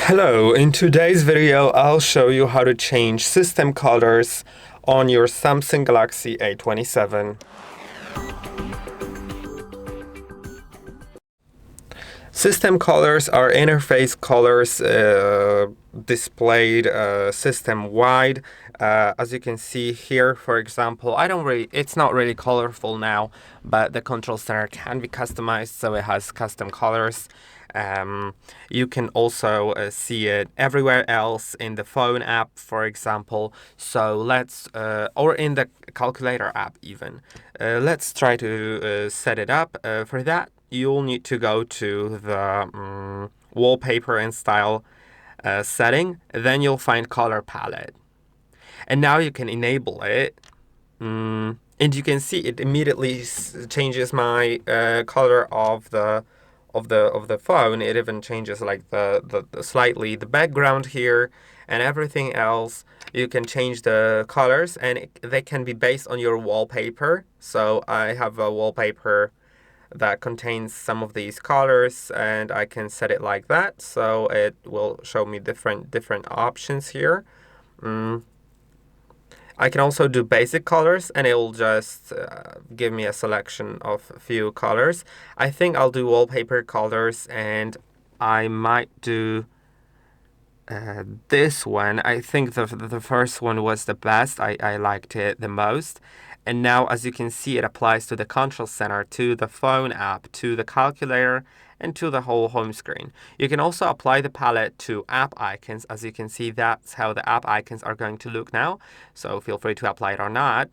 Hello, in today's video I'll show you how to change system colors on your Samsung Galaxy A27. System colors are interface colors displayed system-wide. As you can see here, for example, it's not really colorful now, but the control center can be customized, so it has custom colors. You can also see it everywhere else in the phone app, for example. So or in the calculator app even. Let's try to set it up. For that, you'll need to go to the wallpaper and style setting. Then you'll find color palette. And now you can enable it. And you can see it immediately changes my color of the phone. It even changes like the slightly the background here and everything else. You can change the colors, and they can be based on your wallpaper. So I have a wallpaper that contains some of these colors, and I can set it like that, so it will show me different options here. I can also do basic colors, and it will just give me a selection of a few colors. I think I'll do wallpaper colors, and I might do this one. I think the first one was the best. I liked it the most. And now, as you can see, it applies to the control center, to the phone app, to the calculator, and to the whole home screen. You can also apply the palette to app icons. As you can see, that's how the app icons are going to look now. So feel free to apply it or not.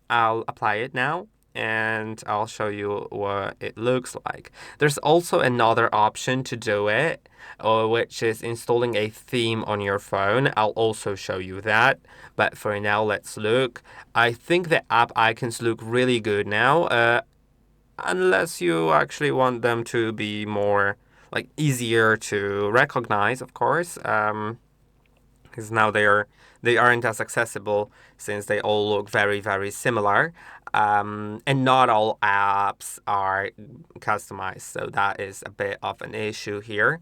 I'll apply it now, and I'll show you what it looks like. There's also another option to do it, which is installing a theme on your phone. I'll also show you that. But for now, let's look. I think the app icons look really good now, unless you actually want them to be more easier to recognize, of course, because now they aren't as accessible since they all look very similar. And not all apps are customized, so that is a bit of an issue here.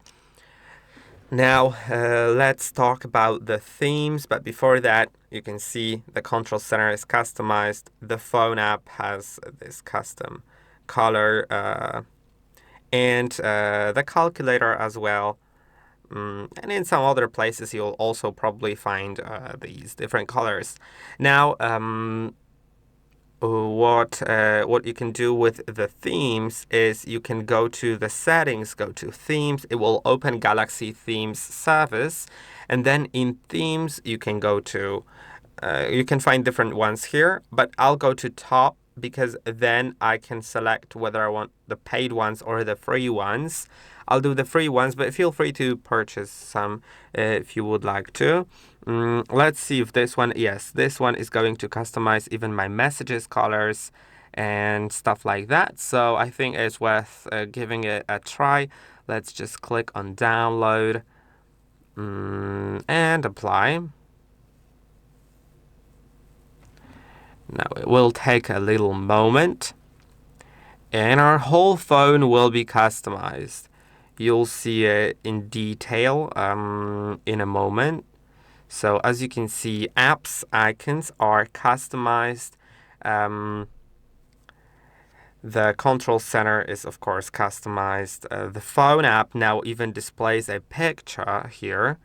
Now, let's talk about the themes, but before that, you can see the control center is customized. The phone app has this custom color, and the calculator as well. And in some other places, you'll also probably find these different colors. Now, what you can do with the themes is you can go to the settings, go to themes. It will open Galaxy Themes service, and then in themes you can go to you can find different ones here, but I'll go to top, because then I can select whether I want the paid ones or the free ones. I'll do the free ones, but feel free to purchase some if you would like to. Let's see if this one, yes, this one is going to customize even my messages colors and stuff like that. So I think it's worth giving it a try. Let's just click on download and apply. Now it will take a little moment, and our whole phone will be customized. You'll see it in detail in a moment. So as you can see, apps icons are customized. The control center is, of course, customized. The phone app now even displays a picture here,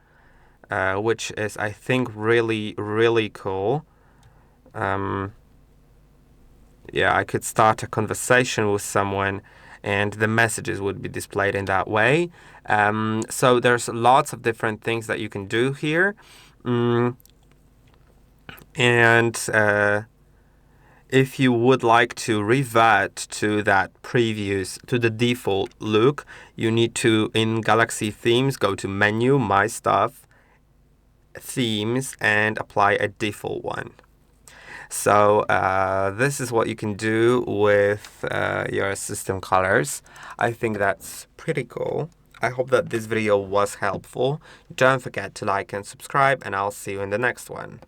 which is, I think, really cool. Yeah, I could start a conversation with someone, and the messages would be displayed in that way. So there's lots of different things that you can do here. And if you would like to revert to the default look, you need to, in Galaxy Themes, go to Menu, My Stuff, Themes, and apply a default one. So this is what you can do with your system colors. I think that's pretty cool. I hope that this video was helpful. Don't forget to like and subscribe, and I'll see you in the next one.